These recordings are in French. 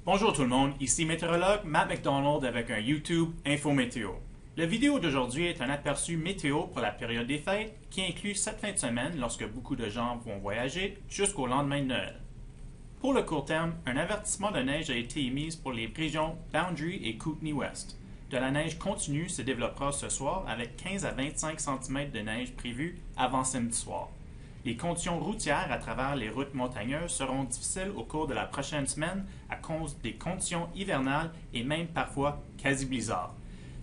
Bonjour tout le monde, ici météorologue Matt McDonald avec un YouTube Info Météo. La vidéo d'aujourd'hui est un aperçu météo pour la période des fêtes qui inclut cette fin de semaine lorsque beaucoup de gens vont voyager jusqu'au lendemain de Noël. Pour le court terme, un avertissement de neige a été émis pour les régions Boundary et Kootenay-West. De la neige continue se développera ce soir avec 15 à 25 cm de neige prévus avant samedi soir. Les conditions routières à travers les routes montagneuses seront difficiles au cours de la prochaine semaine à cause des conditions hivernales et même parfois quasi blizzard.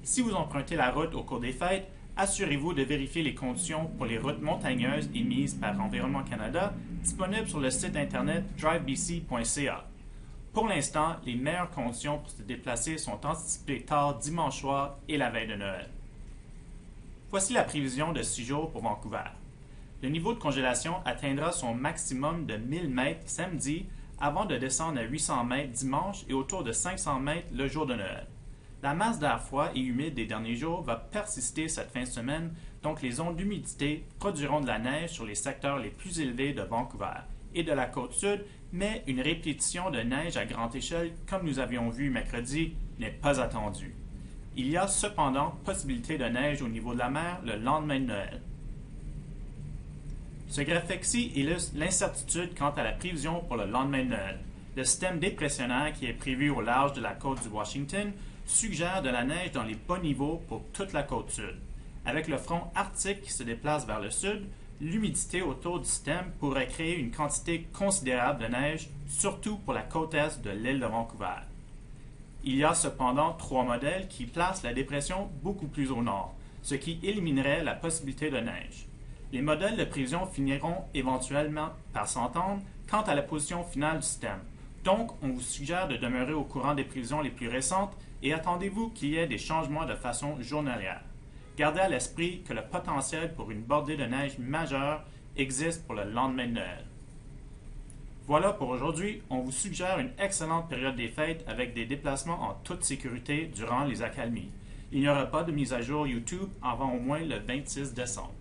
Si vous empruntez la route au cours des fêtes, assurez-vous de vérifier les conditions pour les routes montagneuses émises par Environnement Canada, disponibles sur le site internet drivebc.ca. Pour l'instant, les meilleures conditions pour se déplacer sont anticipées tard dimanche soir et la veille de Noël. Voici la prévision de 6 jours pour Vancouver. Le niveau de congélation atteindra son maximum de 1000 mètres samedi avant de descendre à 800 mètres dimanche et autour de 500 mètres le jour de Noël. La masse d'air froid et humide des derniers jours va persister cette fin de semaine, donc les ondes d'humidité produiront de la neige sur les secteurs les plus élevés de Vancouver et de la côte sud, mais une répétition de neige à grande échelle, comme nous avions vu mercredi, n'est pas attendue. Il y a cependant possibilité de neige au niveau de la mer le lendemain de Noël. Ce graphique-ci illustre l'incertitude quant à la prévision pour le lendemain de Noël. Le système dépressionnaire qui est prévu au large de la côte du Washington suggère de la neige dans les bas niveaux pour toute la côte sud. Avec le front arctique qui se déplace vers le sud, l'humidité autour du système pourrait créer une quantité considérable de neige, surtout pour la côte est de l'île de Vancouver. Il y a cependant 3 modèles qui placent la dépression beaucoup plus au nord, ce qui éliminerait la possibilité de neige. Les modèles de prévision finiront éventuellement par s'entendre quant à la position finale du système. Donc, on vous suggère de demeurer au courant des prévisions les plus récentes et attendez-vous qu'il y ait des changements de façon journalière. Gardez à l'esprit que le potentiel pour une bordée de neige majeure existe pour le lendemain de Noël. Voilà pour aujourd'hui, on vous suggère une excellente période des fêtes avec des déplacements en toute sécurité durant les accalmies. Il n'y aura pas de mise à jour YouTube avant au moins le 26 décembre.